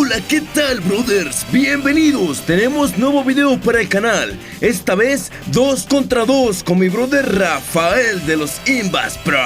Hola, ¿qué tal, brothers? Bienvenidos, tenemos nuevo video para el canal. Esta vez 2 contra 2 con mi brother Rafael de los Imbas Pro.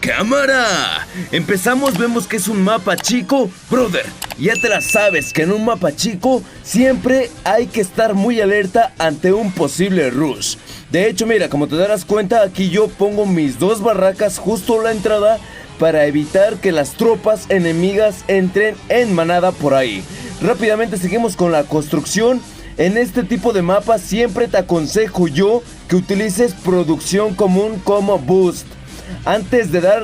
¡Cámara! Empezamos, vemos que es un mapa chico. Brother, ya te la sabes que en un mapa chico siempre hay que estar muy alerta ante un posible rush. De hecho, mira, como te darás cuenta, aquí yo pongo mis 2 barracas justo a la entrada para evitar que las tropas enemigas entren en manada por ahí. Rápidamente seguimos con la construcción. En este tipo de mapas siempre te aconsejo yo que utilices producción común como boost. Antes de dar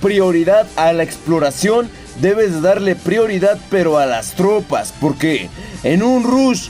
prioridad a la exploración, debes darle prioridad pero a las tropas, porque en un rush,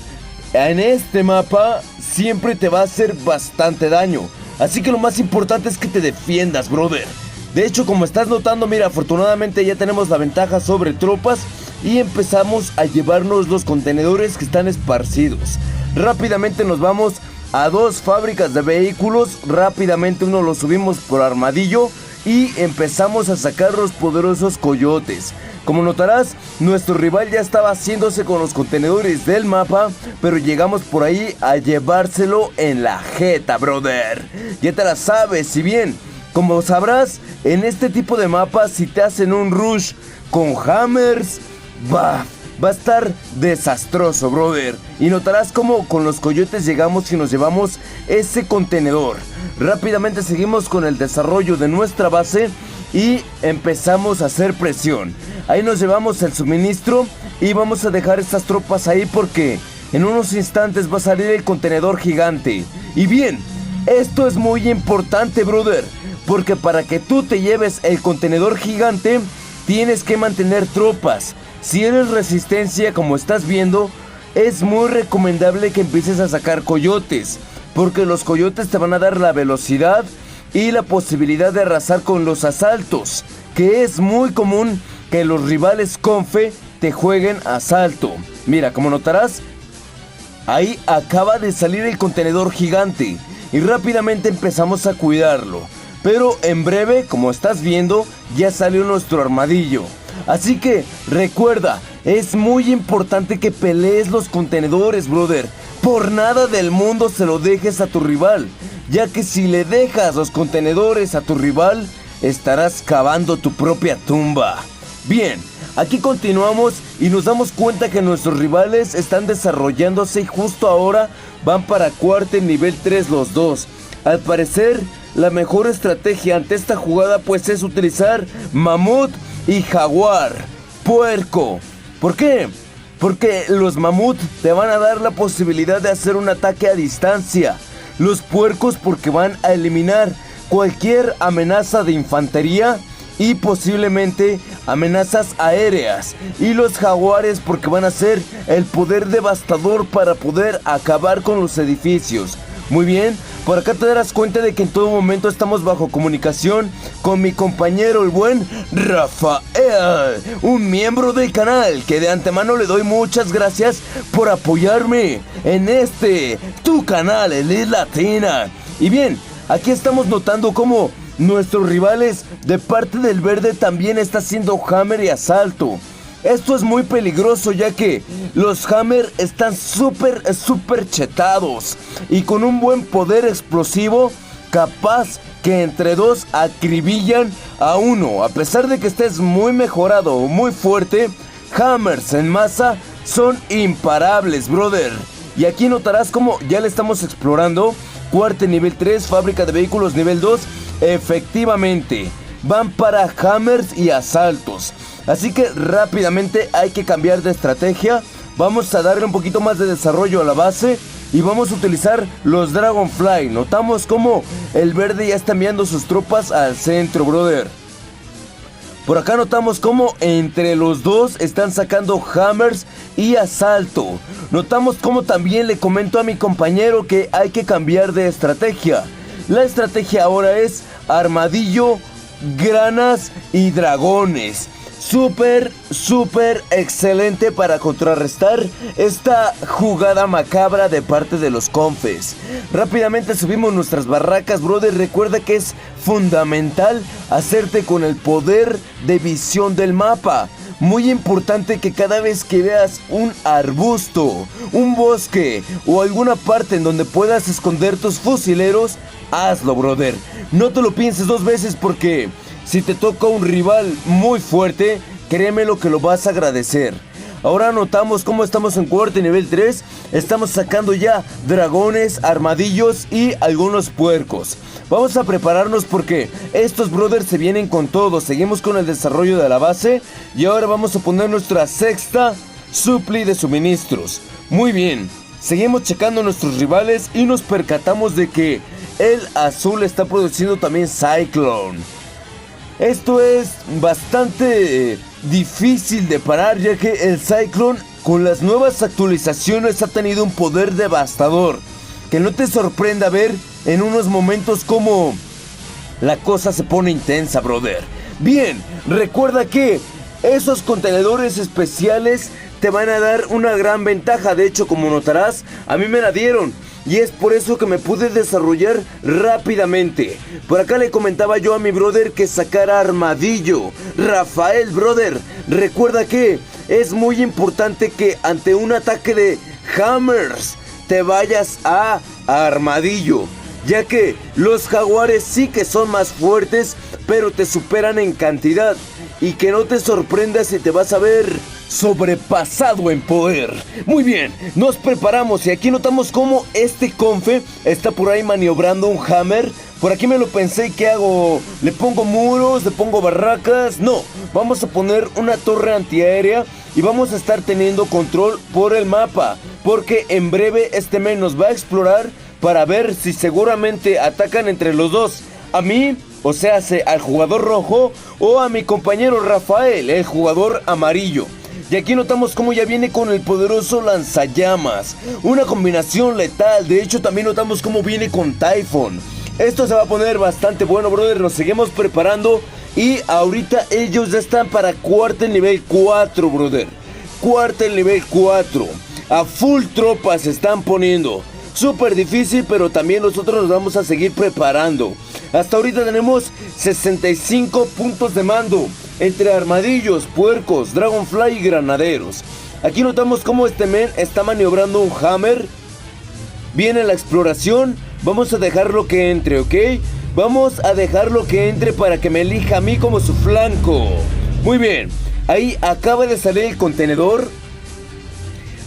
en este mapa, siempre te va a hacer bastante daño. Así que lo más importante es que te defiendas, brother. De hecho, como estás notando, mira, afortunadamente ya tenemos la ventaja sobre tropas y empezamos a llevarnos los contenedores que están esparcidos. Rápidamente nos vamos a 2 fábricas de vehículos. Rápidamente uno lo subimos por armadillo y empezamos a sacar los poderosos coyotes. Como notarás, nuestro rival ya estaba haciéndose con los contenedores del mapa, pero llegamos por ahí a llevárselo en la jeta, brother. Ya te la sabes, si bien, como sabrás, en este tipo de mapas, si te hacen un rush con hammers, va a estar desastroso, brother. Y notarás como con los coyotes llegamos y nos llevamos ese contenedor. Rápidamente seguimos con el desarrollo de nuestra base y empezamos a hacer presión. Ahí nos llevamos el suministro y vamos a dejar estas tropas ahí porque en unos instantes va a salir el contenedor gigante. Y bien, esto es muy importante, brother, porque para que tú te lleves el contenedor gigante, tienes que mantener tropas. Si eres resistencia, como estás viendo, es muy recomendable que empieces a sacar coyotes, porque los coyotes te van a dar la velocidad y la posibilidad de arrasar con los asaltos, que es muy común que los rivales confe te jueguen asalto. Mira, como notarás, ahí acaba de salir el contenedor gigante y rápidamente empezamos a cuidarlo. Pero en breve, como estás viendo, ya salió nuestro armadillo. Así que recuerda, es muy importante que pelees los contenedores, brother. Por nada del mundo se lo dejes a tu rival, ya que si le dejas los contenedores a tu rival, estarás cavando tu propia tumba. Bien, aquí continuamos y nos damos cuenta que nuestros rivales están desarrollándose y justo ahora van para cuarto nivel 3 los dos. Al parecer, la mejor estrategia ante esta jugada pues es utilizar mamut y jaguar, puerco. ¿Por qué? Porque los mamut te van a dar la posibilidad de hacer un ataque a distancia. Los puercos porque van a eliminar cualquier amenaza de infantería y posiblemente amenazas aéreas. Y los jaguares porque van a ser el poder devastador para poder acabar con los edificios. Muy bien, por acá te darás cuenta de que en todo momento estamos bajo comunicación con mi compañero el buen Rafael, un miembro del canal que de antemano le doy muchas gracias por apoyarme en tu canal, Elite Latina. Y bien, aquí estamos notando cómo nuestros rivales de parte del verde también está haciendo hammer y asalto. Esto es muy peligroso ya que los hammer están súper chetados y con un buen poder explosivo capaz que entre 2 acribillan a uno. A pesar de que estés muy mejorado o muy fuerte, hammers en masa son imparables, brother. Y aquí notarás como ya le estamos explorando. Cuarto nivel 3, fábrica de vehículos nivel 2. Efectivamente, van para hammers y asaltos. Así que rápidamente hay que cambiar de estrategia. Vamos a darle un poquito más de desarrollo a la base y vamos a utilizar los Dragonfly. Notamos como el verde ya está enviando sus tropas al centro, brother. Por acá notamos como entre los dos están sacando hammers y asalto. Notamos como también le comento a mi compañero que hay que cambiar de estrategia. La estrategia ahora es armadillo, granas y dragones. súper excelente para contrarrestar esta jugada macabra de parte de los confes. Rápidamente subimos nuestras barracas, brother. Recuerda que es fundamental hacerte con el poder de visión del mapa. Muy importante que cada vez que veas un arbusto, un bosque o alguna parte en donde puedas esconder tus fusileros, hazlo, brother. No te lo pienses dos veces porque si te toca un rival muy fuerte, créeme lo que lo vas a agradecer. Ahora notamos cómo estamos en corte nivel 3. Estamos sacando ya dragones, armadillos y algunos puercos. Vamos a prepararnos porque estos brothers se vienen con todo. Seguimos con el desarrollo de la base. Y ahora vamos a poner nuestra sexta supli de suministros. Muy bien. Seguimos checando a nuestros rivales y nos percatamos de que el azul está produciendo también Cyclone. Esto es bastante difícil de parar, ya que el Cyclone con las nuevas actualizaciones ha tenido un poder devastador. Que no te sorprenda ver en unos momentos como la cosa se pone intensa, brother. Bien, recuerda que esos contenedores especiales te van a dar una gran ventaja. De hecho, como notarás, a mí me la dieron. Y es por eso que me pude desarrollar rápidamente. Por acá le comentaba yo a mi brother que sacara armadillo. Rafael, brother, recuerda que es muy importante que ante un ataque de hammers te vayas a armadillo, ya que los jaguares sí que son más fuertes, pero te superan en cantidad. Y que no te sorprendas si te vas a ver sobrepasado en poder. Muy bien, nos preparamos y aquí notamos cómo este confe está por ahí maniobrando un hammer. Por aquí me lo pensé, ¿qué hago? ¿Le pongo muros? ¿Le pongo barracas? No, vamos a poner una torre antiaérea y vamos a estar teniendo control por el mapa, porque en breve este men nos va a explorar para ver si seguramente atacan entre los dos. A mí, o sea, al jugador rojo, o a mi compañero Rafael, el jugador amarillo. Y aquí notamos cómo ya viene con el poderoso lanzallamas, una combinación letal. De hecho, también notamos cómo viene con Typhon. Esto se va a poner bastante bueno, brother. Nos seguimos preparando y ahorita ellos ya están para cuartel nivel 4, brother. Cuartel nivel 4. A full tropas se están poniendo. Súper difícil, pero también nosotros nos vamos a seguir preparando. Hasta ahorita tenemos 65 puntos de mando entre armadillos, puercos, dragonfly y granaderos. Aquí notamos cómo este men está maniobrando un hammer. Viene la exploración. Vamos a dejarlo que entre, ¿ok? Vamos a dejarlo que entre para que me elija a mí como su flanco. Muy bien. Ahí acaba de salir el contenedor.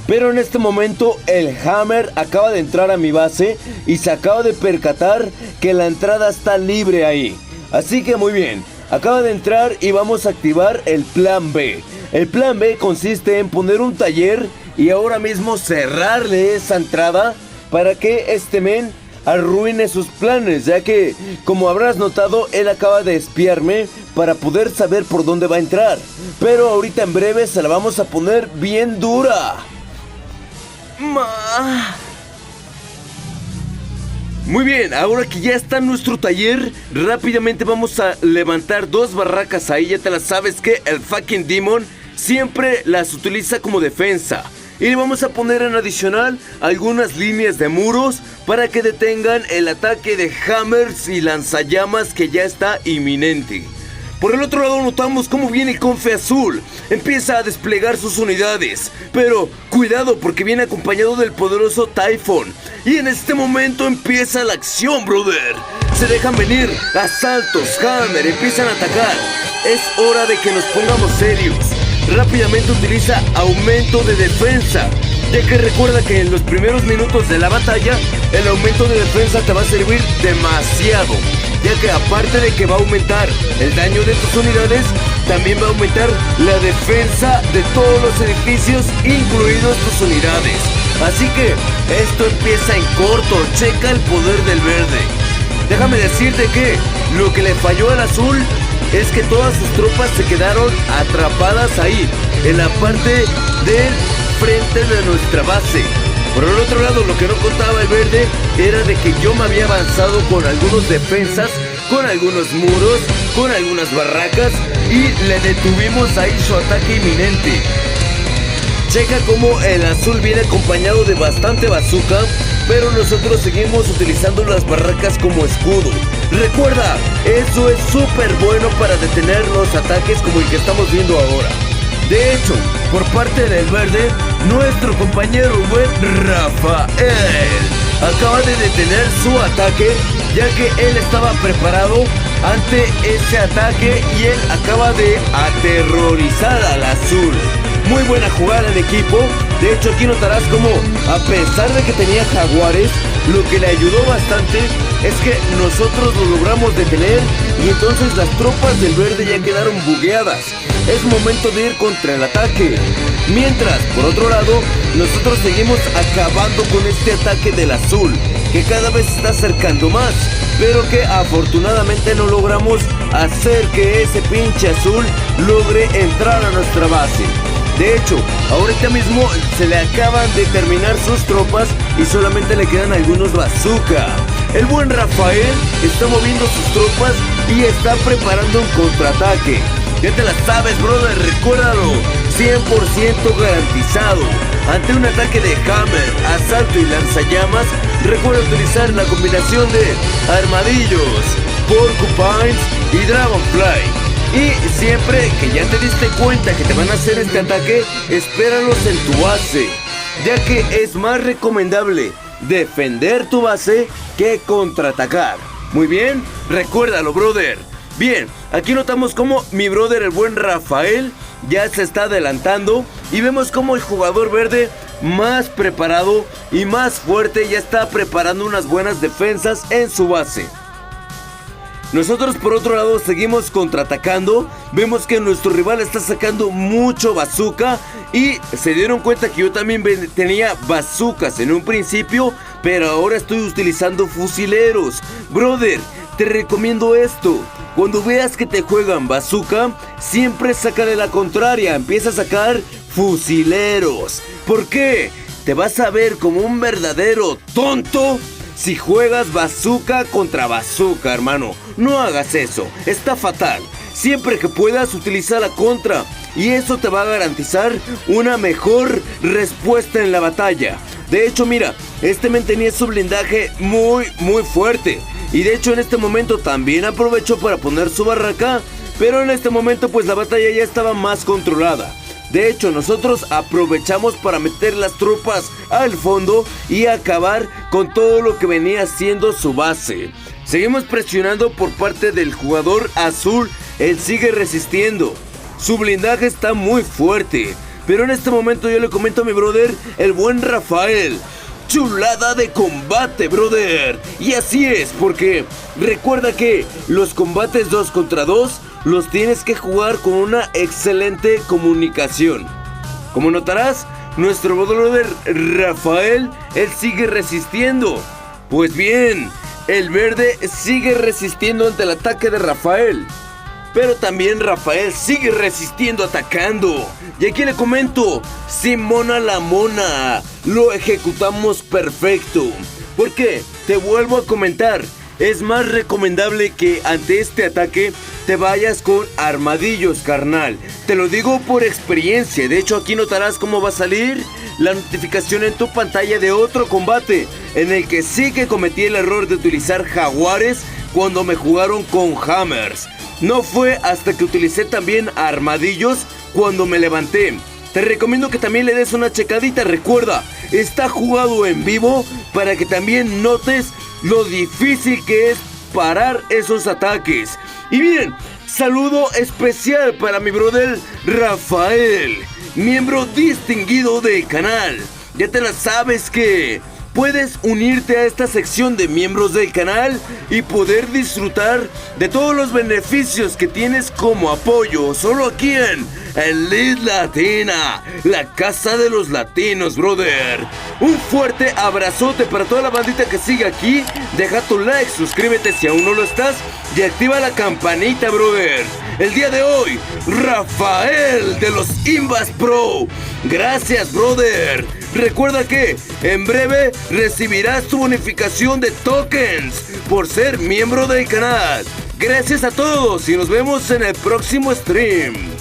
Pero en este momento el hammer acaba de entrar a mi base y se acaba de percatar que la entrada está libre ahí. Así que muy bien, acaba de entrar y vamos a activar el plan B. El plan B consiste en poner un taller y ahora mismo cerrarle esa entrada para que este men arruine sus planes, ya que, como habrás notado, él acaba de espiarme para poder saber por dónde va a entrar. Pero ahorita en breve se la vamos a poner bien dura. Muy bien, ahora que ya está nuestro taller, rápidamente vamos a levantar dos barracas ahí. Ya te las sabes que el fucking Demon siempre las utiliza como defensa. Y le vamos a poner en adicional algunas líneas de muros para que detengan el ataque de hammers y lanzallamas que ya está inminente. Por el otro lado notamos cómo viene el confe azul. Empieza a desplegar sus unidades. Pero cuidado porque viene acompañado del poderoso Typhon. Y en este momento empieza la acción, brother. Se dejan venir asaltos, hammer, empiezan a atacar. Es hora de que nos pongamos serios. Rápidamente utiliza aumento de defensa, ya que recuerda que en los primeros minutos de la batalla el aumento de defensa te va a servir demasiado, ya que aparte de que va a aumentar el daño de tus unidades, también va a aumentar la defensa de todos los edificios, incluidos tus unidades. Así que esto empieza en corto. Checa el poder del verde. Déjame decirte que lo que le falló al azul es que todas sus tropas se quedaron atrapadas ahí, en la parte del frente de nuestra base. Por el otro lado, lo que no contaba el verde era de que yo me había avanzado con algunos defensas con algunos muros, con algunas barracas y le detuvimos ahí su ataque inminente. Checa como el azul viene acompañado de bastante bazooka, pero nosotros seguimos utilizando las barracas como escudo. Recuerda, eso es súper bueno para detener los ataques como el que estamos viendo ahora. De hecho, por parte del verde, nuestro compañero buen Rafael acaba de detener su ataque, ya que él estaba preparado ante ese ataque y él acaba de aterrorizar al azul. Muy buena jugada en equipo. De hecho, aquí notarás como, a pesar de que tenía jaguares, lo que le ayudó bastante es que nosotros lo logramos detener y entonces las tropas del verde ya quedaron bugueadas. Es momento de ir contra el ataque. Mientras, por otro lado, nosotros seguimos acabando con este ataque del azul, que cada vez se está acercando más, pero que afortunadamente no logramos hacer que ese pinche azul logre entrar a nuestra base. De hecho, ahorita mismo se le acaban de terminar sus tropas y solamente le quedan algunos bazooka. El buen Rafael está moviendo sus tropas y está preparando un contraataque. Ya te la sabes, brother, recuérdalo, 100% garantizado. Ante un ataque de hammer, asalto y lanzallamas, recuerda utilizar la combinación de armadillos, porcupines y dragonfly. Y siempre que ya te diste cuenta que te van a hacer este ataque, espéralos en tu base, ya que es más recomendable defender tu base que contraatacar. Muy bien, recuérdalo, brother. Bien, aquí notamos como mi brother, el buen Rafael, ya se está adelantando y vemos como el jugador verde más preparado y más fuerte ya está preparando unas buenas defensas en su base. Nosotros por otro lado seguimos contraatacando. Vemos que nuestro rival está sacando mucho bazooka y se dieron cuenta que yo también tenía bazookas en un principio, pero ahora estoy utilizando fusileros. Brother, te recomiendo esto. Cuando veas que te juegan bazooka, siempre saca de la contraria, empieza a sacar fusileros. ¿Por qué? Te vas a ver como un verdadero tonto si juegas bazooka contra bazooka, hermano. No hagas eso, está fatal. Siempre que puedas, utiliza la contra y eso te va a garantizar una mejor respuesta en la batalla. De hecho, mira, este men tenía su blindaje muy fuerte y de hecho en este momento también aprovechó para poner su barraca, pero en este momento pues la batalla ya estaba más controlada. De hecho, nosotros aprovechamos para meter las tropas al fondo y acabar con todo lo que venía siendo su base. Seguimos presionando por parte del jugador azul, él sigue resistiendo. Su blindaje está muy fuerte, pero en este momento yo le comento a mi brother, el buen Rafael: chulada de combate, brother. Y así es, porque recuerda que los combates 2 contra 2 los tienes que jugar con una excelente comunicación. Como notarás, nuestro brother Rafael, él sigue resistiendo. Pues bien, el verde sigue resistiendo ante el ataque de Rafael, pero también Rafael sigue resistiendo atacando. Y aquí le comento, Simona la mona, lo ejecutamos perfecto. Porque te vuelvo a comentar, es más recomendable que ante este ataque te vayas con armadillos, carnal. Te lo digo por experiencia. De hecho, aquí notarás cómo va a salir la notificación en tu pantalla de otro combate en el que sí que cometí el error de utilizar jaguares cuando me jugaron con hammers. No fue hasta que utilicé también armadillos cuando me levanté. Te recomiendo que también le des una checadita. Recuerda, está jugado en vivo para que también notes lo difícil que es parar esos ataques. Y bien, saludo especial para mi brother Rafael, miembro distinguido del canal. Ya te la sabes que puedes unirte a esta sección de miembros del canal y poder disfrutar de todos los beneficios que tienes como apoyo, solo aquí en Elite Latina, la casa de los latinos, brother. Un fuerte abrazote para toda la bandita que sigue aquí. Deja tu like, suscríbete si aún no lo estás y activa la campanita, brother. el día de hoy, Rafael de los Imbas Pro. Gracias, brother. Recuerda que en breve recibirás tu bonificación de tokens por ser miembro del canal. Gracias a todos y nos vemos en el próximo stream.